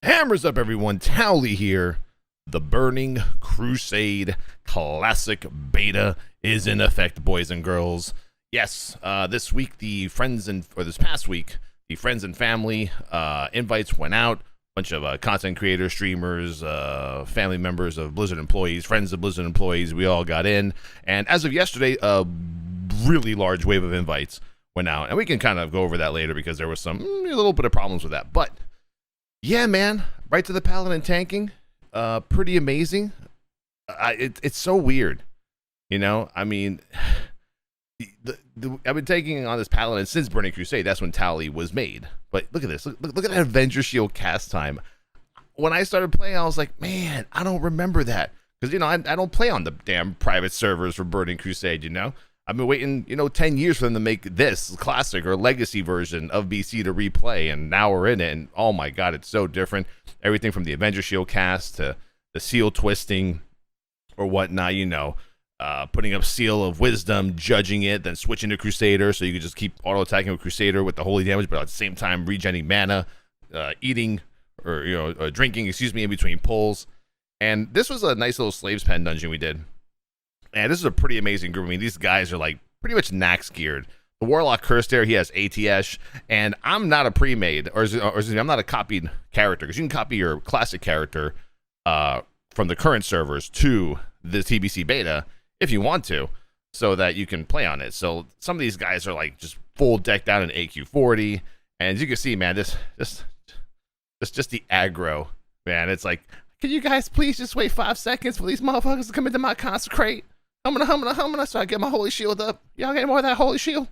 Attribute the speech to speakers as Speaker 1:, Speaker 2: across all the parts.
Speaker 1: Hammers up, everyone. Towley here. The Burning Crusade Classic Beta is in effect, boys and girls. Yes, this past week, the friends and family invites went out. Bunch of content creators, streamers, family members of Blizzard employees, friends of Blizzard employees, we all got in. And as of yesterday, a really large wave of invites went out. And we can kind of go over that later because there was a little bit of problems with that. But yeah, man, right to the Paladin tanking. Pretty amazing. It's so weird, you know. I mean, I've been taking on this Paladin since Burning Crusade. That's when Towley was made. But look at this. Look at that Avenger Shield cast time. When I started playing, I was like, man, I don't remember that because I don't play on the damn private servers for Burning Crusade. I've been waiting 10 years for them to make this classic or legacy version of BC to replay, and now we're in it, and oh my god, it's so different. Everything from the Avenger Shield cast to the seal twisting or whatnot, putting up Seal of Wisdom, judging it, then switching to Crusader so you can just keep auto-attacking with Crusader with the holy damage, but at the same time regenerating mana, eating or drinking, in between pulls. And this was a nice little Slaves Pen dungeon we did. And this is a pretty amazing group. I mean, these guys are like pretty much Nax geared. The Warlock Curse there, he has ATS, and I'm not a pre-made, or I'm not a copied character, because you can copy your classic character from the current servers to the TBC beta if you want to, so that you can play on it. So some of these guys are like just full decked out in AQ40, and as you can see, man, this just the aggro, man. It's like, can you guys please just wait 5 seconds for these motherfuckers to come into my consecrate? I'm gonna so I get my holy shield up. Y'all get more of that holy shield.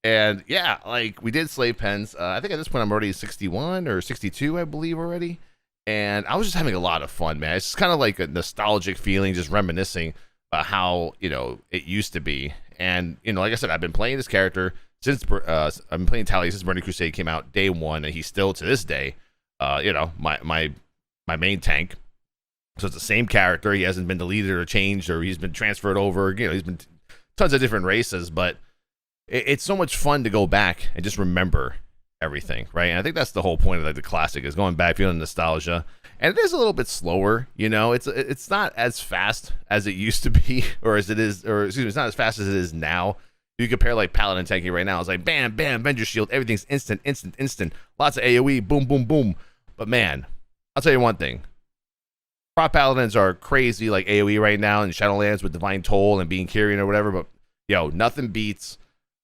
Speaker 1: And yeah, like we did slave pens. I think at this point I'm already 61 or 62, I believe already. And I was just having a lot of fun, man. It's just kind of like a nostalgic feeling, just reminiscing about how it used to be. And like I said, I've been playing this character since I've been playing Towley since Burning Crusade came out day one, and he's still to this day, my main tank. So it's the same character. He hasn't been deleted or changed, or he's been transferred over. He's been tons of different races, but it's so much fun to go back and just remember everything, right? And I think that's the whole point of the classic, is going back, feeling nostalgia. And it is a little bit slower, It's not as fast as it used to be, it's not as fast as it is now. You compare like Paladin tanking right now, it's like bam, bam, Avenger Shield, everything's instant. Lots of AoE, boom, boom, boom. But man, I'll tell you one thing. Prot Paladins are crazy like AoE right now in Shadowlands with Divine Toll and being Kyrian or whatever, but nothing beats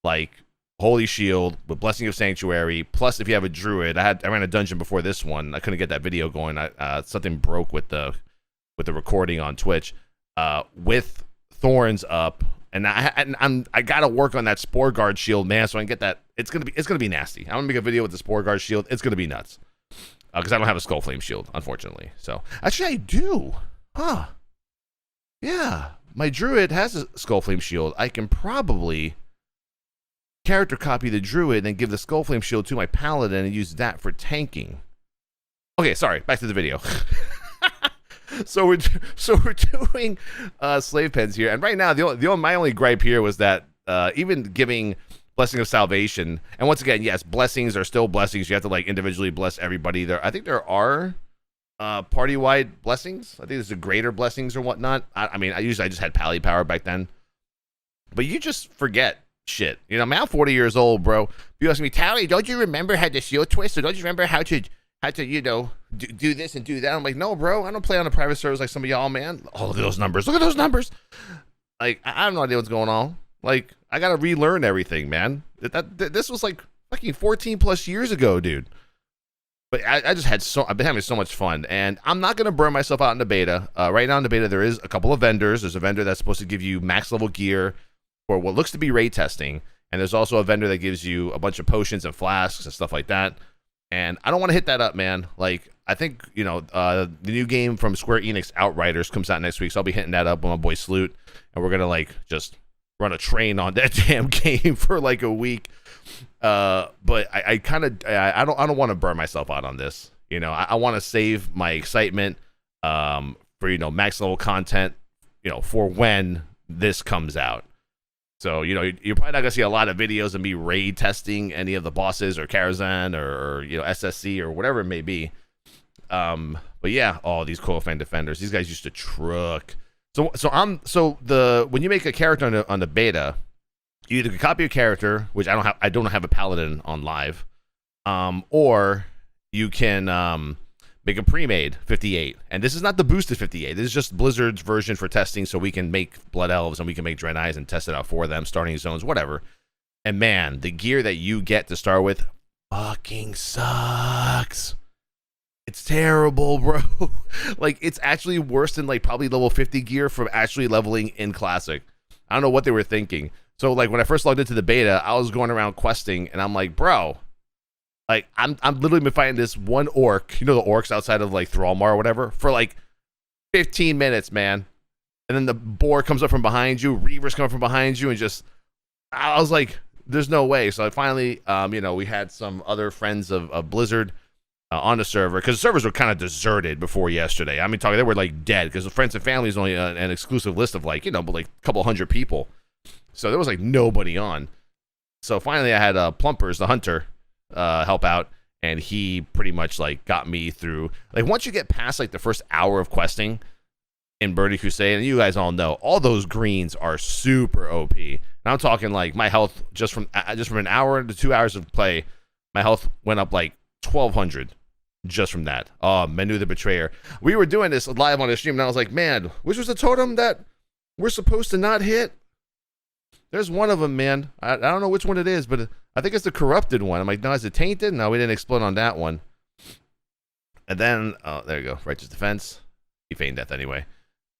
Speaker 1: like Holy Shield with Blessing of Sanctuary. Plus, if you have a Druid, I ran a dungeon before this one. I couldn't get that video going. Something broke with the recording on Twitch. With Thorns up, and I gotta work on that Spore Guard shield, man. So I can get that. It's gonna be nasty. I'm gonna make a video with the Spore Guard shield. It's gonna be nuts. Because I don't have a Skull Flame shield, unfortunately. So actually, I do. Huh? Yeah, my Druid has a Skull Flame shield. I can probably character copy the Druid and give the Skull Flame shield to my Paladin and use that for tanking. Okay, sorry. Back to the video. So we're doing slave pens here, and right now my only gripe here was that even giving Blessing of Salvation, and once again, yes, blessings are still blessings. You have to like individually bless everybody. I think there are party-wide blessings. I think there's a greater blessings or whatnot. I just had Pally power back then, but you just forget shit. I'm 40 years old, bro. You ask me, Tally, don't you remember how to shield twist, or don't you remember how to do this and do that? I'm like, no, bro, I don't play on the private servers like some of y'all, man. Oh, look at those numbers. Look at those numbers. Like, I have no idea what's going on. Like, I gotta relearn everything, man. This was like fucking 14 plus years ago, dude. But I've been having so much fun, and I'm not gonna burn myself out in the beta. Right now in the beta, there is a couple of vendors. There's a vendor that's supposed to give you max level gear for what looks to be raid testing, and there's also a vendor that gives you a bunch of potions and flasks and stuff like that. And I don't want to hit that up, man. Like, I think the new game from Square Enix, Outriders, comes out next week, so I'll be hitting that up with my boy Sloot, and we're gonna like just run a train on that damn game for like a week. But I don't want to burn myself out on this. I want to save my excitement for max level content for when this comes out. So, you know, you're probably not going to see a lot of videos of me raid testing any of the bosses or Karazhan or you know, SSC or whatever it may be. but yeah, oh, these coil fan defenders, these guys used to truck. So when you make a character on the beta, you either can copy a character, which I don't have a Paladin on live, or you can make a pre-made 58. And this is not the boosted 58. This is just Blizzard's version for testing, so we can make Blood Elves and we can make Dread Eyes and test it out for them, starting zones, whatever. And man, the gear that you get to start with fucking sucks. It's terrible, bro. Like, it's actually worse than like probably level 50 gear from actually leveling in Classic. I don't know what they were thinking. So like when I first logged into the beta, I was going around questing and I'm like, bro, like I'm literally been fighting this one orc, you know, the orcs outside of like Thrallmar or whatever, for like 15 minutes, man. And then the boar comes up from behind you, Reavers come from behind you, and just, I was like, there's no way. So I finally, you know, we had some other friends of Blizzard on the server, because the servers were kind of deserted before yesterday. I mean, they were like dead, because the friends and family is only an exclusive list of like, you know, like a couple hundred people. So there was like nobody on. So finally I had Plumpers, the hunter, help out, and he pretty much like got me through. Like once you get past like the first hour of questing in Burning Crusade, and you guys all know, all those greens are super OP. And I'm talking like my health just from an hour to 2 hours of play, my health went up like 1,200 just from that. Oh, Menu the Betrayer. We were doing this live on the stream, and I was like, man, which was the totem that we're supposed to not hit? There's one of them, man. I don't know which one it is, but I think it's the corrupted one. I'm like, no, is it tainted? No, we didn't explode on that one. And then, oh, there you go. Righteous Defense. He feigned death anyway.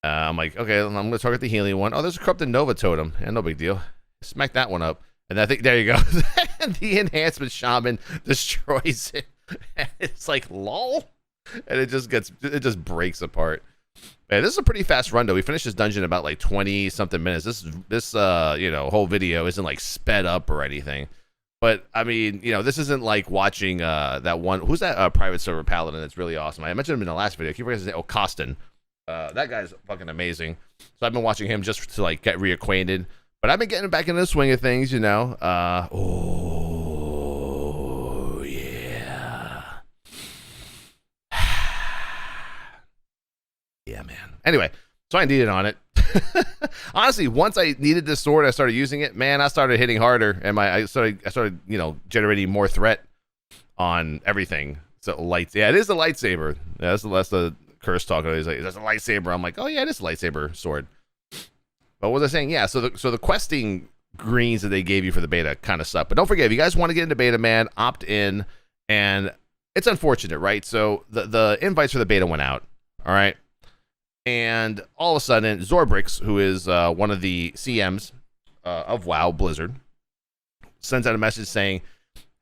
Speaker 1: I'm like, okay, I'm going to target the healing one. Oh, there's a corrupted Nova totem. Yeah, no big deal. Smack that one up. And I think, there you go. The enhancement shaman destroys it. And it's like, lol. And it just breaks apart. Man, this is a pretty fast run though. We finished this dungeon in about like 20 something minutes. This you know, whole video isn't like sped up or anything. But I mean, you know, this isn't like watching that one, who's that private server Paladin that's really awesome. I mentioned him in the last video. I keep forgetting his name. Oh, Costin. That guy's fucking amazing. So I've been watching him just to like get reacquainted. But I've been getting back into the swing of things, you know. Oh yeah. Yeah, man. Anyway, so I needed on it. Honestly, once I needed this sword, I started using it. Man, I started hitting harder, and I started, you know, generating more threat on everything. So yeah, it is a lightsaber. Yeah, that's the curse talking. He's like, that's a lightsaber. I'm like, oh yeah, it is a lightsaber sword. But what was I saying? Yeah, so the questing greens that they gave you for the beta kind of suck. But don't forget, if you guys want to get into beta, man, opt in. And it's unfortunate, right? So the invites for the beta went out. All right. And all of a sudden, Zorbrix, who is one of the CMs of WoW Blizzard, sends out a message saying,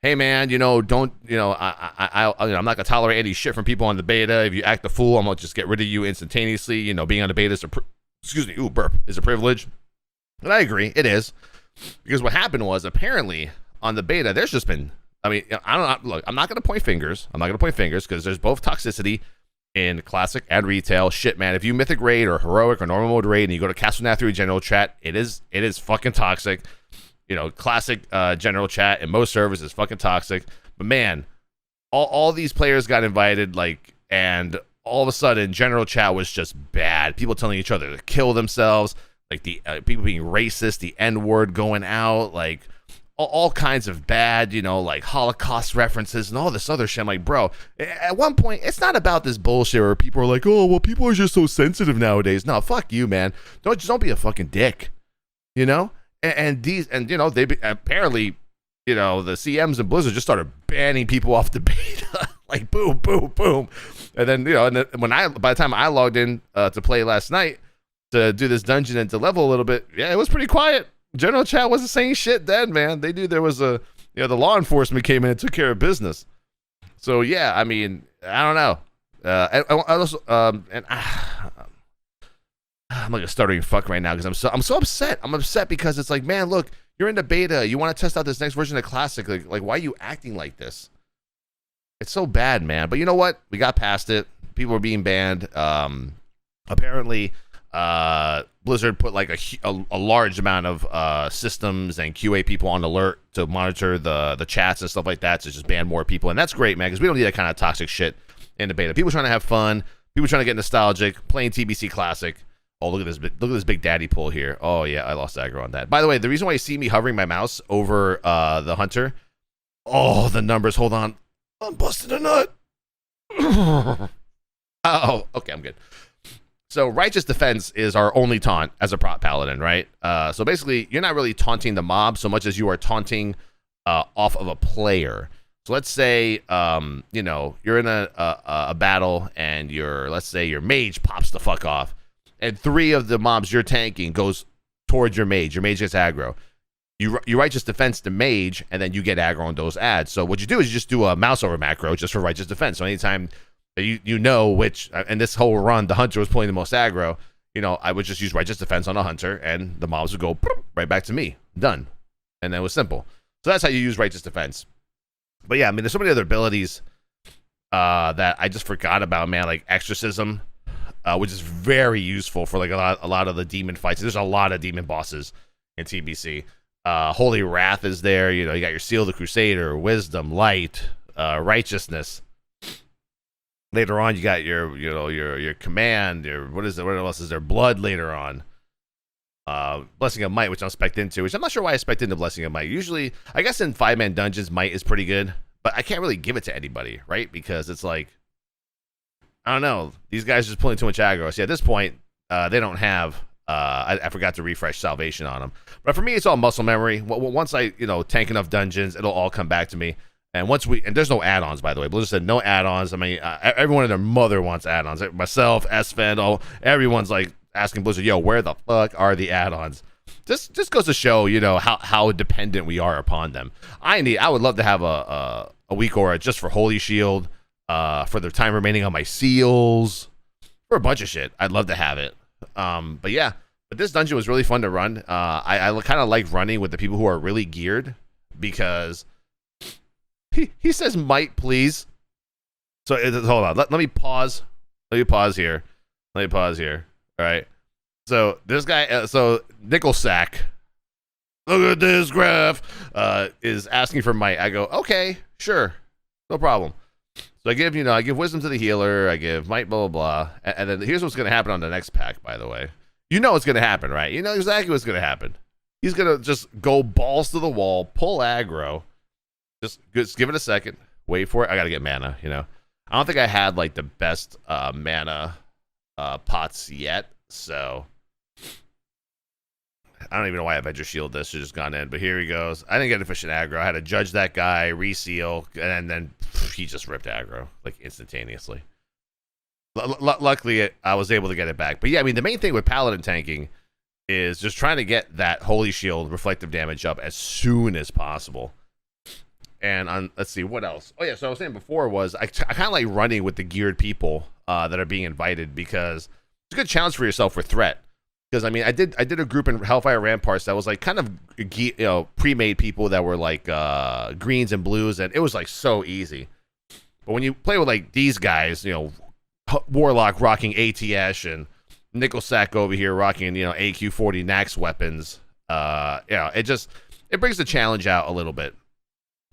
Speaker 1: "Hey man, you know, don't, you know, I'm not gonna tolerate any shit from people on the beta. If you act a fool, I'm gonna just get rid of you instantaneously. You know, being on the beta is is a privilege." And I agree, it is, because what happened was apparently on the beta, there's just been, I mean, look, I'm not gonna point fingers. I'm not gonna point fingers because there's both toxicity in Classic and Retail. Shit, man, if you Mythic raid or Heroic or Normal Mode raid and you go to Castle Nath through General Chat, it is fucking toxic. You know, Classic General Chat in most servers is fucking toxic. But man, all these players got invited, like, and all of a sudden General Chat was just bad. People telling each other to kill themselves, like the people being racist, the N-word going out, like all kinds of bad, you know, like Holocaust references and all this other shit. I'm like, bro, at one point, it's not about this bullshit where people are like, oh, well, people are just so sensitive nowadays. No, fuck you, man. Don't be a fucking dick, you know? And you know, apparently, you know, the CMs and Blizzard just started banning people off the beta. Like, boom, boom, boom. And then, you know, by the time I logged in to play last night to do this dungeon and to level a little bit, yeah, it was pretty quiet. General Chat wasn't saying shit then, man. They knew there was the law enforcement came in and took care of business. So yeah, I mean, I don't know. I also, I'm like a stuttering fuck right now because I'm so upset. I'm upset because it's like, man, look, you're in the beta. You want to test out this next version of Classic. Like, why are you acting like this? It's so bad, man. But you know what? We got past it. People are being banned. Apparently, Blizzard put like a large amount of systems and QA people on alert to monitor the chats and stuff like that, to just ban more people. And that's great, man, because we don't need that kind of toxic shit in the beta. People trying to have fun. People trying to get nostalgic. Playing TBC Classic. Oh, look at this big daddy pull here. Oh yeah, I lost aggro on that. By the way, the reason why you see me hovering my mouse over the hunter. Oh, the numbers. Hold on. I'm busting a nut. Oh, okay, I'm good. So Righteous Defense is our only taunt as a Prot Paladin, right? So basically, you're not really taunting the mob so much as you are taunting off of a player. So let's say, you know, you're in a battle and let's say your mage pops the fuck off, and 3 of the mobs you're tanking goes towards your mage. Your mage gets aggro. You Righteous Defense the mage, and then you get aggro on those adds. So what you do is you just do a mouse over macro just for Righteous Defense. So anytime you know which, and this whole run, the hunter was pulling the most aggro, you know, I would just use Righteous Defense on a hunter, and the mobs would go right back to me. Done. And then it was simple. So that's how you use Righteous Defense. But yeah, I mean, there's so many other abilities that I just forgot about, man, like Exorcism, which is very useful for like a lot of the demon fights. There's a lot of demon bosses in TBC. Holy Wrath is there. You know, you got your Seal of the Crusader, Wisdom, Light, Righteousness. Later on, you got your Command. What else is there? Blood later on. Blessing of Might, which I'm spec'd into, which I'm not sure why I spec'd into Blessing of Might. Usually, I guess in 5-man dungeons, Might is pretty good, but I can't really give it to anybody, right? Because it's like, I don't know, these guys are just pulling too much aggro. See, at this point, they don't have, I forgot to refresh Salvation on them. But for me, it's all muscle memory. Once I, tank enough dungeons, it'll all come back to me. And and there's no add-ons, by the way. Blizzard said no add-ons. I mean, everyone and their mother wants add-ons. Myself, Sven, everyone's like asking Blizzard, yo, where the fuck are the add-ons? Just goes to show, how dependent we are upon them. I would love to have a weak aura just for Holy Shield, for the time remaining on my seals, for a bunch of shit. I'd love to have it. But yeah, this dungeon was really fun to run. I kind of like running with the people who are really geared, because he says might, please. So hold on. Let me pause. Let me pause here. All right. So this guy, Nickel Sack, look at this graph, is asking for might. I go, okay, sure, no problem. So I give wisdom to the healer. I give might, blah, blah, blah. And then here's what's going to happen on the next pack, by the way. You know what's going to happen, right? You know exactly what's going to happen. He's going to just go balls to the wall, pull aggro. Just give it a second. Wait for it. I got to get mana, I don't think I had, like, the best mana pots yet, so I don't even know why I Avenger Shield this. Should have just gone in, but here he goes. I didn't get efficient aggro. I had to judge that guy, reseal, and then he just ripped aggro, like, instantaneously. Luckily, I was able to get it back. But yeah, I mean, the main thing with Paladin tanking is just trying to get that Holy Shield reflective damage up as soon as possible. And let's see, what else? Oh yeah, so I was saying before was I kind of like running with the geared people that are being invited, because it's a good challenge for yourself for threat. Because I mean, I did a group in Hellfire Ramparts that was like kind of pre-made people that were like greens and blues, and it was like so easy. But when you play with like these guys, Warlock rocking ATS and Nickel Sack over here rocking AQ40 Nax weapons, it brings the challenge out a little bit.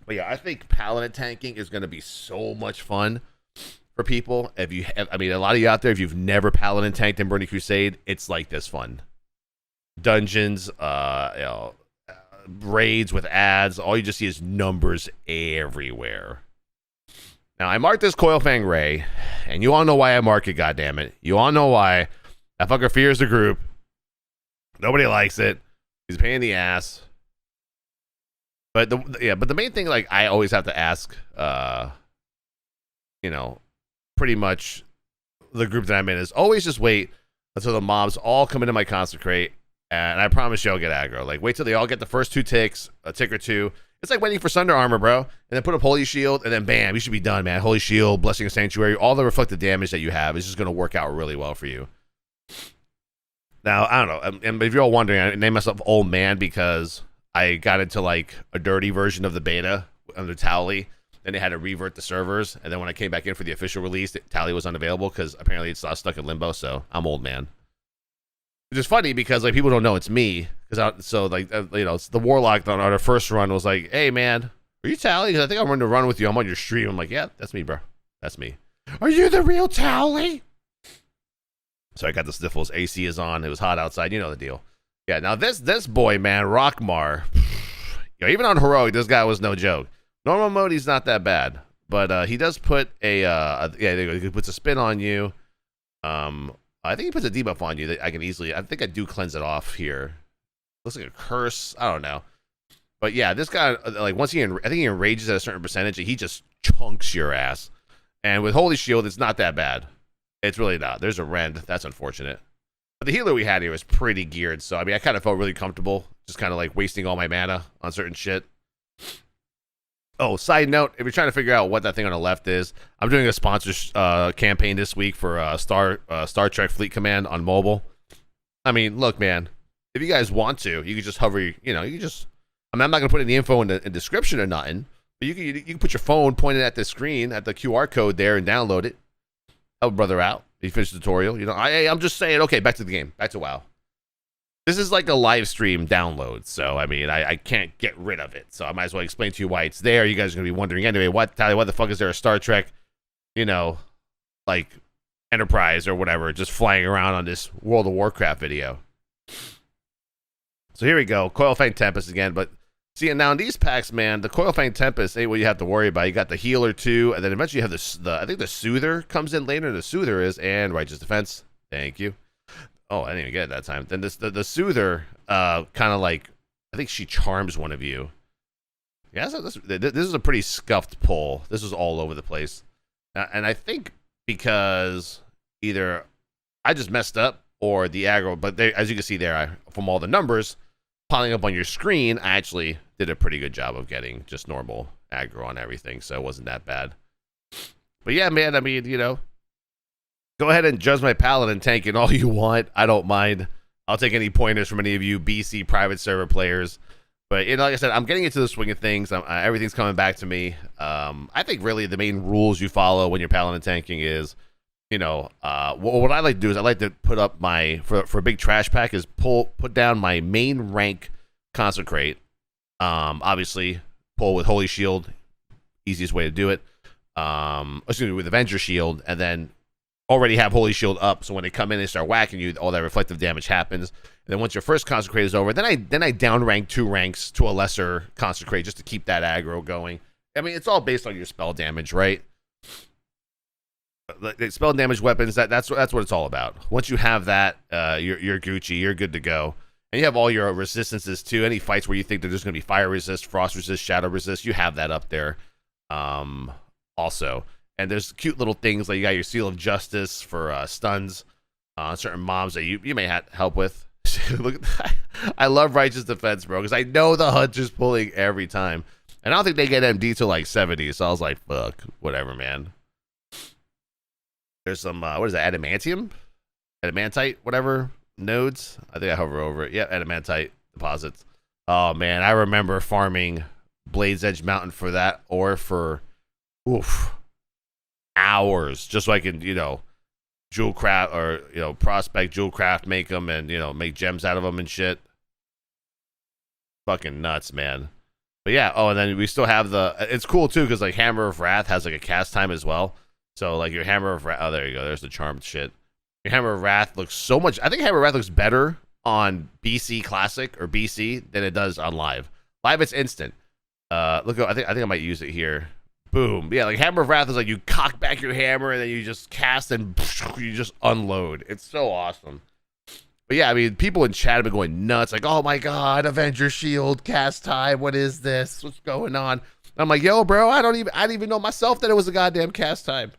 Speaker 1: But yeah, I think Paladin tanking is going to be so much fun for people. A lot of you out there, if you've never Paladin tanked in Burning Crusade, it's like this fun. Dungeons, raids with ads, all you just see is numbers everywhere. Now, I marked this Coilfang Ray, and you all know why I mark it, goddammit. You all know why. That fucker fears the group. Nobody likes it. He's a pain in the ass. But the main thing, like, I always have to ask, pretty much the group that I'm in is always just wait until the mobs all come into my consecrate, and I promise you I'll get aggro. Like, wait till they all get the first 2 ticks, a tick or two. It's like waiting for Sunder Armor, bro. And then put up Holy Shield, and then bam, you should be done, man. Holy Shield, Blessing of Sanctuary, all the reflective damage that you have is just going to work out really well for you. Now, I don't know. And if you're all wondering, I named myself Old Man because I got into like a dirty version of the beta under Tally. Then they had to revert the servers. And then when I came back in for the official release, Tally was unavailable because apparently it's stuck in limbo. So I'm Old Man. Which is funny because like people don't know it's me. It's the Warlock on our first run was like, hey man, are you Tally? Because I think I'm going to run with you. I'm on your stream. I'm like, yeah, that's me, bro. That's me. Are you the real Towley? So I got the sniffles. AC is on. It was hot outside. You know the deal. Yeah, now this boy, man, Rockmar. Even on heroic, this guy was no joke. Normal mode, he's not that bad, but he does put yeah, he puts a spin on you. I think he puts a debuff on you that I can easily. I think I do cleanse it off here. Looks like a curse. I don't know, but yeah, this guy like once I think he enrages at a certain percentage, he just chunks your ass. And with Holy Shield, it's not that bad. It's really not. There's a rend. That's unfortunate. But the healer we had here was pretty geared, so I mean, I kind of felt really comfortable, just kind of like wasting all my mana on certain shit. Oh, side note, if you're trying to figure out what that thing on the left is, I'm doing a sponsor campaign this week for Star Trek Fleet Command on mobile. I mean, look, man, if you guys want to, you can just hover, you can just, I mean, I'm not going to put any info in the description or nothing, but you can put your phone pointed at the screen, at the QR code there, and download it. Help a brother out. You finish the tutorial. I'm just saying, okay, back to the game. Back to WoW. This is like a live stream download, so I mean, I can't get rid of it. So I might as well explain to you why it's there. You guys are going to be wondering anyway, what the fuck is there a Star Trek, like Enterprise or whatever, just flying around on this World of Warcraft video. So here we go. Coilfang Tempest again, but see, now in these packs, man, the Coilfang Tempest ain't what you have to worry about. You got the healer too, and then eventually you have the I think the Soother comes in later. The Soother is, and Righteous Defense. Thank you. Oh, I didn't even get it that time. Then the Soother, kind of like, I think she charms one of you. Yeah, so this is a pretty scuffed pull. This is all over the place. And I think because either I just messed up or the aggro, but as you can see there, from all the numbers piling up on your screen, I actually did a pretty good job of getting just normal aggro on everything, so it wasn't that bad. But yeah, man, I mean, go ahead and judge my Paladin tanking all you want. I don't mind. I'll take any pointers from any of you BC private server players. But, like I said, I'm getting into the swing of things. Everything's coming back to me. I think really the main rules you follow when you're Paladin tanking is, what I like to do is I like to put up for a big trash pack is put down my main rank Consecrate. Obviously, pull with Holy Shield. Easiest way to do it. With Avenger Shield, and then already have Holy Shield up, so when they come in and start whacking you, all that reflective damage happens. And then once your first Consecrate is over, then I down rank 2 ranks to a lesser Consecrate just to keep that aggro going. I mean, it's all based on your spell damage, right? The spell damage weapons, that's what it's all about. Once you have that, you're Gucci, you're good to go. And you have all your resistances too. Any fights where you think that there's going to be fire resist, frost resist, shadow resist, you have that up there also. And there's cute little things like you got your Seal of Justice for stuns on certain mobs that you may have help with. Look at that. I love Righteous Defense, bro, because I know the Hunter's pulling every time. And I don't think they get MD till like 70, so I was like, fuck, whatever, man. There's some, what is that, adamantium? Adamantite, whatever, nodes? I think I hover over it. Yeah, adamantite deposits. Oh, man, I remember farming Blade's Edge Mountain for that ore for, hours, just so I can, jewel craft or, prospect, jewel craft, make them and, make gems out of them and shit. Fucking nuts, man. But yeah, and then we still have it's cool too, because like Hammer of Wrath has like a cast time as well. So like your Hammer of Wrath, oh, there you go, there's the charmed shit. Your Hammer of Wrath looks so much, I think Hammer of Wrath looks better on BC Classic or BC than it does on Live. Live, it's instant. Look, I think I might use it here. Boom. Yeah, like Hammer of Wrath is like you cock back your hammer and then you just cast and you just unload. It's so awesome. But yeah, I mean, people in chat have been going nuts. Like, oh my god, Avenger Shield, cast time. What is this? What's going on? I'm like, yo, bro, I didn't even know myself that it was a goddamn cast time.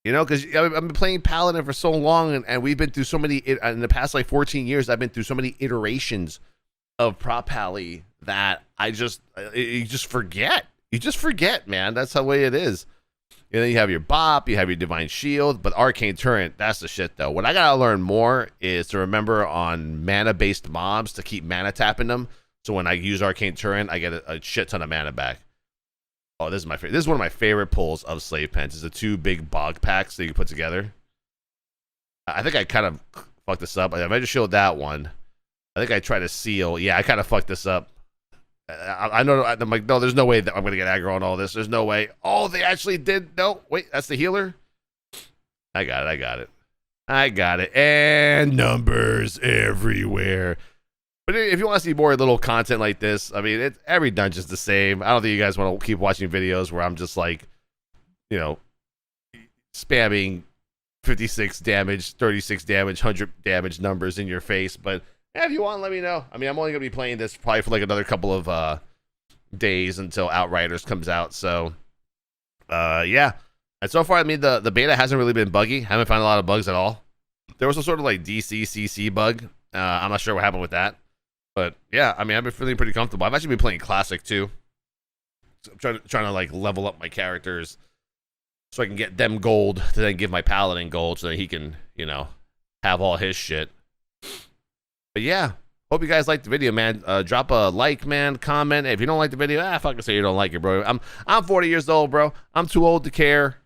Speaker 1: Because I've been playing Paladin for so long, and we've been through so many, in the past like 14 years, I've been through so many iterations of Prot Pally that you just forget. You just forget, man. That's the way it is. And then you have your Bop, you have your Divine Shield, but Arcane Turret, that's the shit, though. What I gotta learn more is to remember on mana-based mobs to keep mana tapping them. So when I use Arcane Turret, I get a shit ton of mana back. Oh, this is my favorite. This is one of my favorite pulls of Slave Pens. It's the 2 big bog packs that you put together. I think I kind of fucked this up. I just showed that one. I think I tried to seal. Yeah, I kind of fucked this up. I know. I'm like, no, there's no way that I'm gonna get aggro on all this. There's no way. Oh, they actually did. No, wait, that's the healer. I got it. I got it. I got it. And numbers everywhere. But if you want to see more little content like this, I mean, every dungeon's the same. I don't think you guys want to keep watching videos where I'm just like, you know, spamming 56 damage, 36 damage, 100 damage numbers in your face. But yeah, if you want, let me know. I mean, I'm only going to be playing this probably for like another couple of days until Outriders comes out. So, yeah. And so far, I mean, the beta hasn't really been buggy. Haven't found a lot of bugs at all. There was some sort of like DCCC bug. I'm not sure what happened with that. But yeah, I mean, I've been feeling pretty comfortable. I've actually been playing Classic too. So I'm trying to like level up my characters so I can get them gold to then give my Paladin gold so that he can, you know, have all his shit. But yeah, hope you guys liked the video, man. Drop a like, man, comment. If you don't like the video, fucking say you don't like it, bro. I'm 40 years old, bro. I'm too old to care.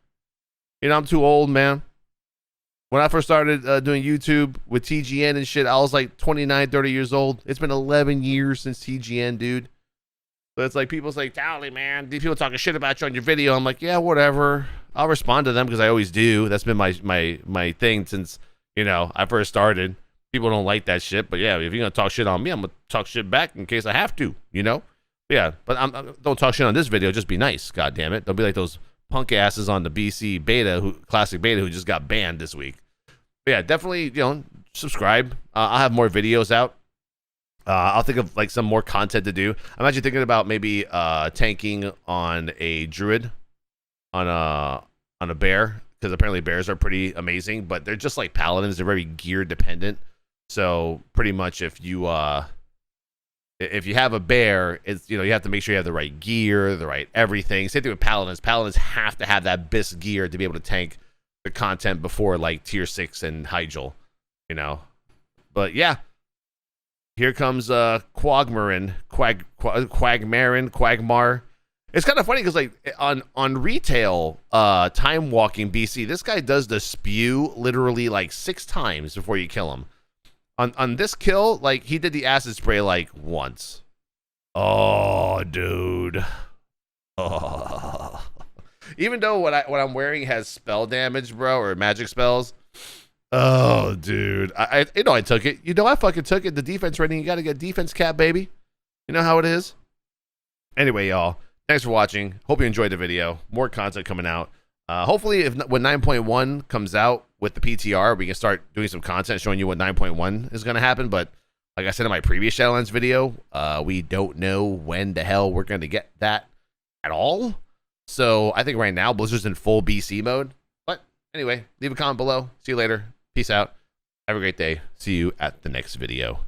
Speaker 1: You know, I'm too old, man. When I first started doing YouTube with TGN and shit, I was like 29, 30 years old. It's been 11 years since TGN, dude. So it's like people say, Tally, man, these people talking shit about you on your video. I'm like, yeah, whatever. I'll respond to them because I always do. That's been my thing since, you know, I first started. People don't like that shit, but yeah, if you're gonna talk shit on me, I'm gonna talk shit back in case I have to, you know. Yeah, but don't talk shit on this video. Just be nice, god damn it. Don't be like those punk asses on the BC beta, classic beta, who just got banned this week. But yeah, definitely, you know, subscribe. I'll have more videos out. I'll think of like some more content to do. I'm actually thinking about maybe tanking on a druid, on a bear, because apparently bears are pretty amazing, but they're just like paladins. They're very gear dependent. So pretty much if you have a bear, it's, you know, you have to make sure you have the right gear, the right everything. Same thing with paladins. Paladins have to have that BIS gear to be able to tank the content before like tier 6 and Hyjal, you know. But yeah, here comes Quagmarin. It's kind of funny because like on retail time walking BC, this guy does the spew literally like 6 times before you kill him. On this kill, like he did the acid spray like once. Oh, dude. Oh. Even though what I'm wearing has spell damage, bro, or magic spells. Oh, dude. I you know I took it. You know I fucking took it. The defense rating, you got to get defense cap, baby. You know how it is. Anyway, y'all, thanks for watching. Hope you enjoyed the video. More content coming out. Hopefully, when 9.1 comes out with the PTR, we can start doing some content showing you what 9.1 is going to happen. But like I said in my previous Shadowlands video, we don't know when the hell we're going to get that at all. So I think right now Blizzard's in full BC mode. But anyway, leave a comment below. See you later. Peace out. Have a great day. See you at the next video.